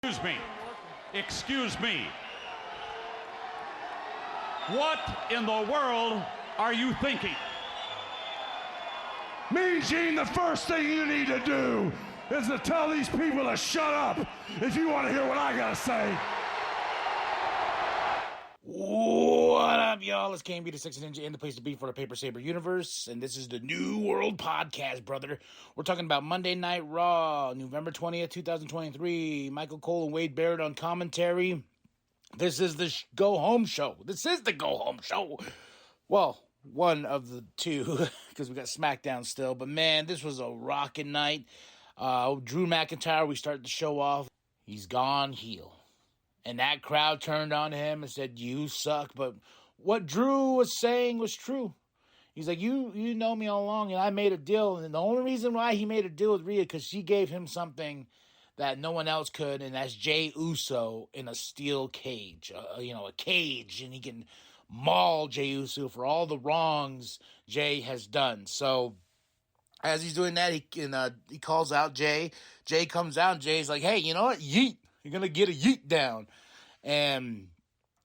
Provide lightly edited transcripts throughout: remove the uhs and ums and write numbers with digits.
Excuse me. Excuse me. What in the world are you thinking? Mean Gene, the first thing you need to do is to tell these people to shut up if you want to hear what I gotta say. What up, y'all? It's KMB the Six Ninja in the place to be for the Paper Saber universe, and this is the New World Podcast, brother. We're talking about Monday Night Raw, November 20th, 2023. Michael Cole and Wade Barrett on commentary. This is the go-home show. This is the go-home show. Well, one of the two, because we got SmackDown still. But, man, this was a rocking night. Drew McIntyre, we start the show off. He's gone heel. And that crowd turned on him and said, you suck. But what Drew was saying was true. He's like, you know me all along, and I made a deal. And the only reason why he made a deal with Rhea, because she gave him something that no one else could, and that's Jey Uso in a steel cage. A cage, and he can maul Jey Uso for all the wrongs Jey has done. So as he's doing that, he calls out Jey. Jey comes out, and Jey's like, hey, you know what? Yeet. You're going to get a yeet down. And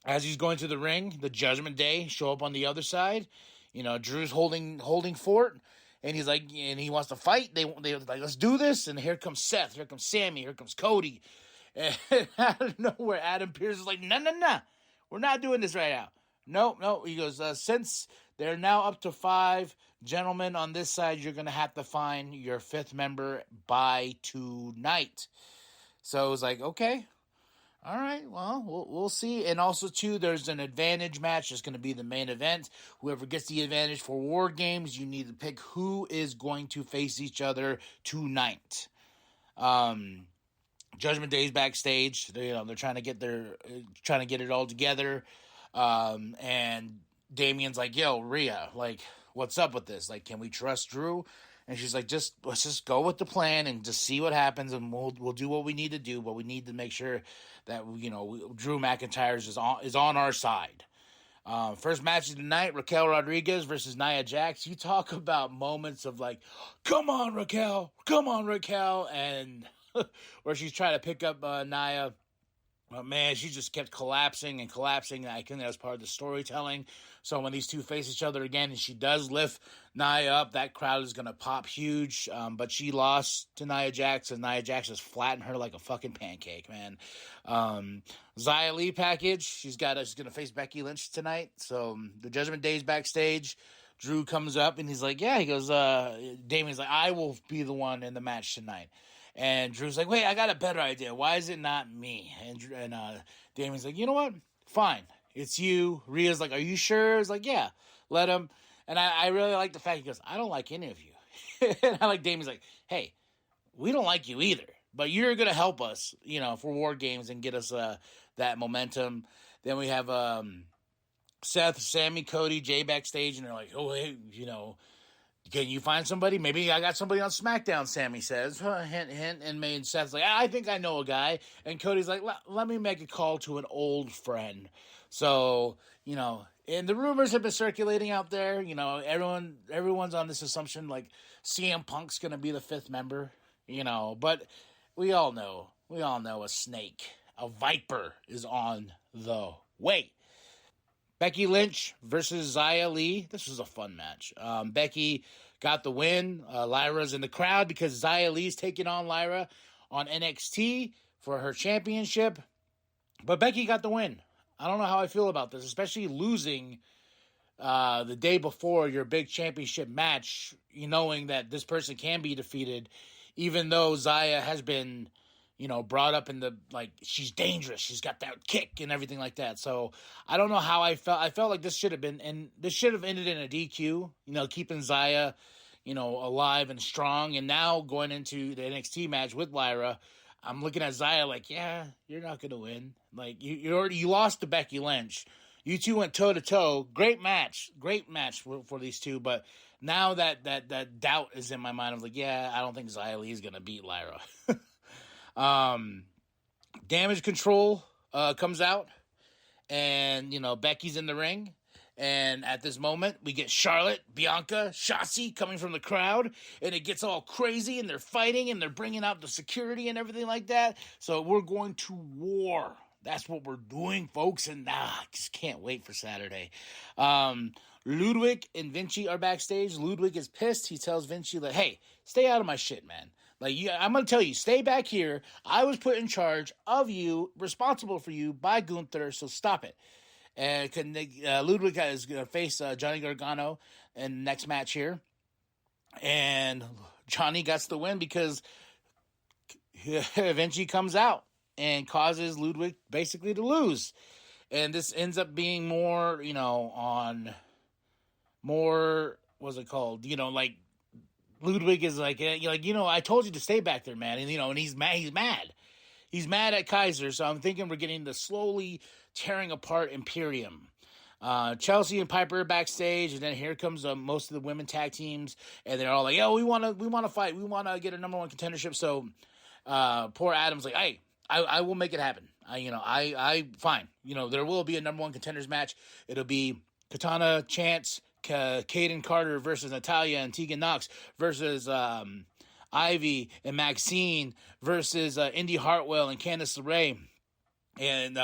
as he's going to the ring, the Judgment Day show up on the other side. You know, Drew's holding fort. And he's like, and he wants to fight. They like, let's do this. And here comes Seth. Here comes Sammy. Here comes Cody. And out of nowhere, Adam Pearce is like, no. We're not doing this right now. No. He goes, since they're now up to 5 gentlemen on this side, you're going to have to find your 5th member by tonight. So it was like, okay, all right, well, we'll see. And also, too, there's an advantage match. It's going to be the main event. Whoever gets the advantage for War Games, you need to pick who is going to face each other tonight. Judgment Day's backstage. They're trying to get it all together. And Damien's like, yo, Rhea, like, what's up with this? Like, can we trust Drew? And she's like, let's just go with the plan and just see what happens, and we'll do what we need to do, but we need to make sure that Drew McIntyre is on our side. First match of the night, Raquel Rodriguez versus Nia Jax. You talk about moments of like, come on Raquel, and where she's trying to pick up Nia. But man, she just kept collapsing. I think that was part of the storytelling. So when these two face each other again, and she does lift Nia up, that crowd is going to pop huge. But she lost to Nia Jax, and Nia Jax just flattened her like a fucking pancake, man. Xia Li package. She's going to face Becky Lynch tonight. So the Judgment Day's backstage. Drew comes up, and he's like, yeah. He goes, Damien's like, I will be the one in the match tonight. And Drew's like, wait, I got a better idea. Why is it not me? And Damien's like, you know what? Fine. It's you. Rhea's like, are you sure? It's like, yeah, let him. And I really like the fact he goes, I don't like any of you. And I like Damien's like, hey, we don't like you either. But you're going to help us, for War Games and get us that momentum. Then we have Seth, Sammy, Cody, Jey backstage. And they're like, oh, hey, can you find somebody? Maybe I got somebody on SmackDown, Sammy says. Hint, hint. And Seth's like, I think I know a guy. And Cody's like, let me make a call to an old friend. So, and the rumors have been circulating out there. Everyone's on this assumption, like, CM Punk's going to be the 5th member, But we all know a snake, a viper is on the way. Becky Lynch versus Xia Li. This was a fun match. Becky got the win. Lyra's in the crowd because Xia Li's taking on Lyra on NXT for her championship. But Becky got the win. I don't know how I feel about this, especially losing the day before your big championship match, knowing that this person can be defeated, even though Xia has been brought up in the, like, she's dangerous. She's got that kick and everything like that. So I don't know how I felt. I felt like this should have ended in a DQ, keeping Xia, alive and strong. And now going into the NXT match with Lyra, I'm looking at Xia like, yeah, you're not going to win. Like, you lost to Becky Lynch. You two went toe to toe. Great match for these two. But now that doubt is in my mind, I'm like, yeah, I don't think Xia Li is going to beat Lyra. Damage Control comes out, and Becky's in the ring, And at this moment, we get Charlotte, Bianca, Shotzi coming from the crowd, and it gets all crazy, and they're fighting, and they're bringing out the security and everything like that. So we're going to war. That's what we're doing, folks, and I just can't wait for Saturday. Ludwig and Vinci are backstage. Ludwig is pissed. He tells Vinci, like, hey, stay out of my shit, man. Like, I'm going to tell you, stay back here. I was put in charge of you, responsible for you by Gunther, so stop it. And Ludwig is going to face Johnny Gargano in the next match here. And Johnny gets the win because Vinci comes out and causes Ludwig basically to lose. And this ends up being more, what's it called? Like, Ludwig is like, I told you to stay back there, man. And, he's mad. He's mad at Kaiser, so I'm thinking we're getting the slowly tearing apart Imperium. Chelsea and Piper are backstage, and then here comes most of the women tag teams, and they're all like, "Yo, we want to fight. We want to get a number one contendership." So poor Adam's like, "Hey, I will make it happen. I fine. There will be a number one contenders match. It'll be Katana Chance, Kaden Carter versus Natalya and Tegan Knox versus Ivy and Maxine versus Indy Hartwell and Candice LeRae." And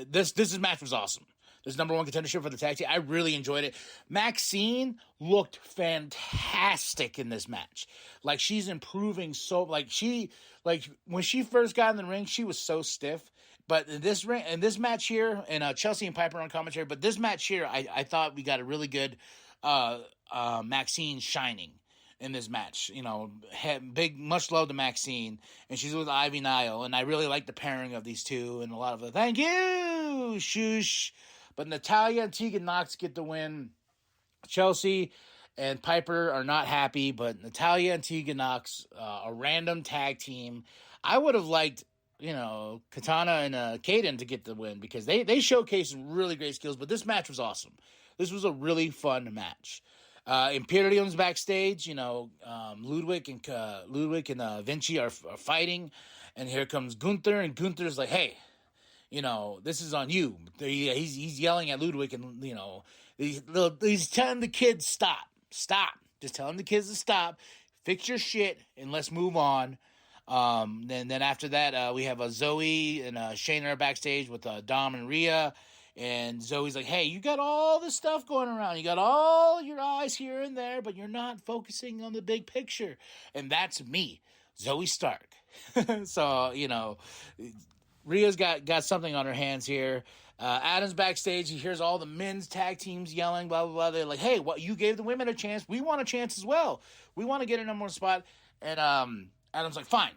this match was awesome. This number one contendership for the tag team. I really enjoyed it. Maxine looked fantastic in this match. Like, she's improving so, like, when she first got in the ring, she was so stiff. But in this match here, and Chelsea and Piper on commentary, but this match here, I thought we got a really good Maxine shining in this match. Much love to Maxine, and she's with Ivy Nile, and I really like the pairing of these two, and a lot of the thank you, shoosh. But Natalya and Tegan Knox get the win. Chelsea and Piper are not happy, but Natalya and Tegan Knox, a random tag team. I would have liked, Katana and Kaden to get the win because they showcased really great skills, but this match was awesome. This was a really fun match. Imperium's backstage, Ludwig and Vinci are fighting, and here comes Gunther, and Gunther's like, hey, this is on you. He's yelling at Ludwig, and, he's telling the kids, stop. Just telling the kids to stop, fix your shit, and let's move on. Then after that, we have Zoe and Shayna are backstage with Dom and Rhea. And Zoe's like, hey, you got all this stuff going around. You got all your eyes here and there, but you're not focusing on the big picture. And that's me, Zoe Stark. So, Rhea's got something on her hands here. Adam's backstage. He hears all the men's tag teams yelling, blah, blah, blah. They're like, hey, you gave the women a chance. We want a chance as well. We want to get a number one spot. And Adam's like, fine.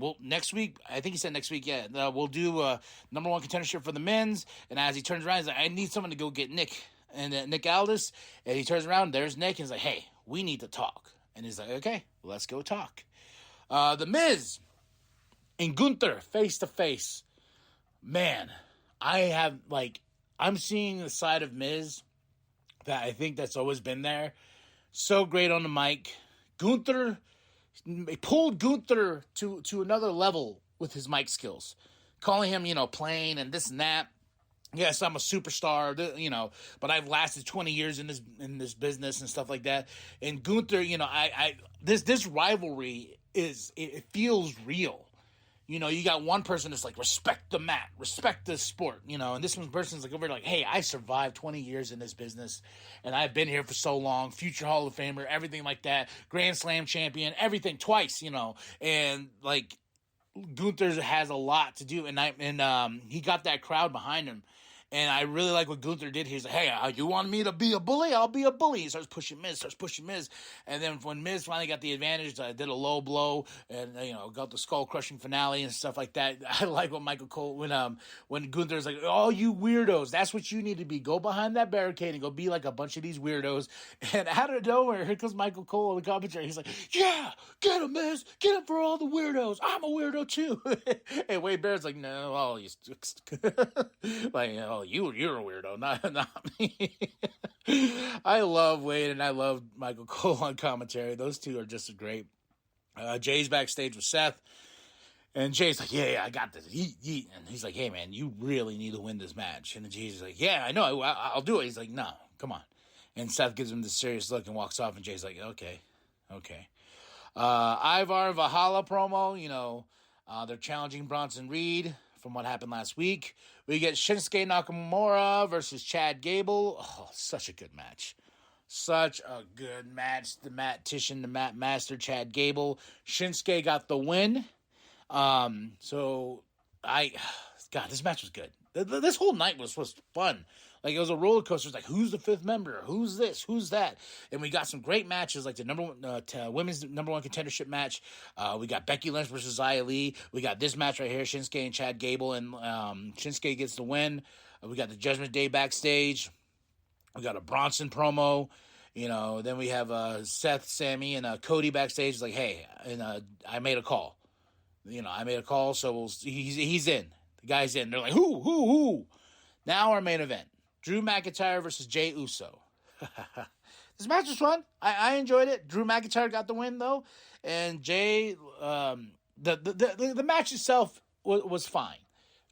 Well, next week, I think he said next week, we'll do a number one contendership for the men's. And as he turns around, he's like, I need someone to go get Nick. And Nick Aldis. And he turns around, there's Nick. And he's like, hey, we need to talk. And he's like, okay, let's go talk. The Miz and Gunther face to face. Man, I'm seeing the side of Miz that I think that's always been there. So great on the mic. Gunther pulled Gunther to another level with his mic skills, calling him, plain and this and that. Yes, I'm a superstar, but I've lasted 20 years in this business and stuff like that. And Gunther, this rivalry it feels real. You got one person that's like, respect the mat, respect the sport, and this one person's like over like, hey, I survived 20 years in this business, and I've been here for so long, future Hall of Famer, everything like that, Grand Slam champion, everything twice, and like Gunther has a lot to do, and he got that crowd behind him. And I really like what Gunther did. He's like, hey, you want me to be a bully? I'll be a bully. He starts pushing Miz. And then when Miz finally got the advantage, I did a low blow and, got the skull-crushing finale and stuff like that. I like what Michael Cole, when Gunther's like, oh, you weirdos, that's what you need to be. Go behind that barricade and go be like a bunch of these weirdos. And out of nowhere, here comes Michael Cole in the commentary. He's like, yeah, get him, Miz. Get him for all the weirdos. I'm a weirdo, too. And Wade Barrett's like, no, oh, you like, oh, you're a weirdo, not me. I love Wade and I love Michael Cole on commentary. Those two are just great. Jay's backstage with Seth, And Jay's like, yeah, I got this. And he's like, hey, man, you really need to win this match. And then Jay's like, yeah, I know. I'll do it. He's like, no, come on. And Seth gives him this serious look and walks off. And Jay's like, okay. Ivar Valhalla promo, they're challenging Bronson Reed from what happened last week. We get Shinsuke Nakamura versus Chad Gable. Oh, such a good match. Such a good match. The Matt Titian, the Matt Master, Chad Gable. Shinsuke got the win. This match was good. This whole night was fun. Like, it was a roller coaster. It's like, who's the fifth member? Who's this? Who's that? And we got some great matches, like the women's number one contendership match. We got Becky Lynch versus Xia Li. We got this match right here, Shinsuke and Chad Gable, and Shinsuke gets the win. We got the Judgment Day backstage. We got a Bronson promo. Then we have Seth, Sammy, and Cody backstage. It's like, hey, and I made a call. I made a call, so he's in. The guy's in. They're like, who? Now our main event. Drew McIntyre versus Jey Uso. This match was fun. I enjoyed it. Drew McIntyre got the win, though. And Jey, the match itself was fine.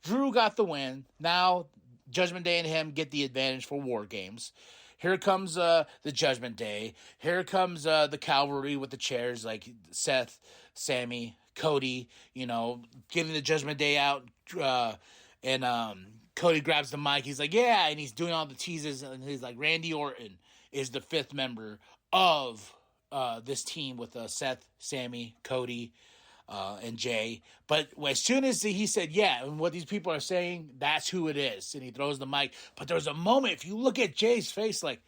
Drew got the win. Now, Judgment Day and him get the advantage for War Games. Here comes the Judgment Day. Here comes the Cavalry with the chairs, like Seth, Sammy, Cody, getting the Judgment Day out. And Cody grabs the mic. He's like, yeah, and he's doing all the teases. And he's like, Randy Orton is the fifth member of this team with Seth, Sammy, Cody, and Jay. But as soon as he said, yeah, and what these people are saying, that's who it is. And he throws the mic. But there's a moment, if you look at Jay's face, like,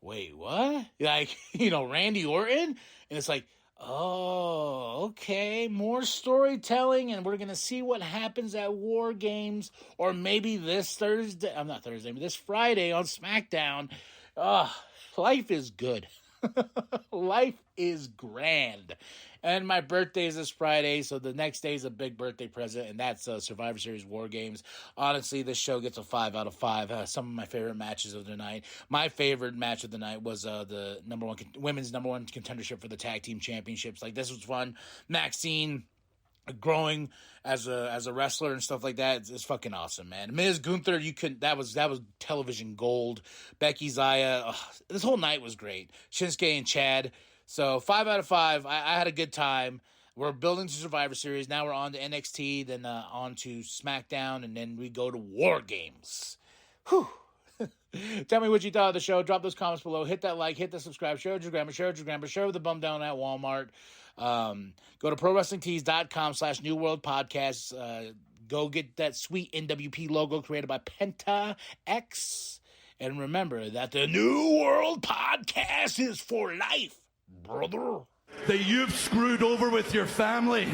wait, what? Like, Randy Orton? And it's like, oh, okay, more storytelling, and we're going to see what happens at War Games, or maybe this Friday on SmackDown. Life is good. Life is grand. And my birthday is this Friday, so the next day is a big birthday present, and that's Survivor Series War Games. Honestly, this show gets a 5 out of 5. Some of my favorite matches of the night. My favorite match of the night was the women's number one contendership for the tag team championships. Like, this was fun. Maxine growing as a wrestler and stuff like that is fucking awesome, man. Ms. Gunther, that was television gold. Becky, Xia, this whole night was great. Shinsuke and Chad. So 5 out of 5. I had a good time. We're building to Survivor Series. Now we're on to NXT, then on to SmackDown, and then we go to War Games. Whew. Tell me what you thought of the show. Drop those comments below. Hit that like. Hit the subscribe. Share with your grandma. Share with your grandpa. Share with the bum down at Walmart. Go to ProWrestlingTees.com/New World Podcast. Go get that sweet nWp logo created by Penta X. And remember that the New World Podcast is for life, brother. That you've screwed over with your family.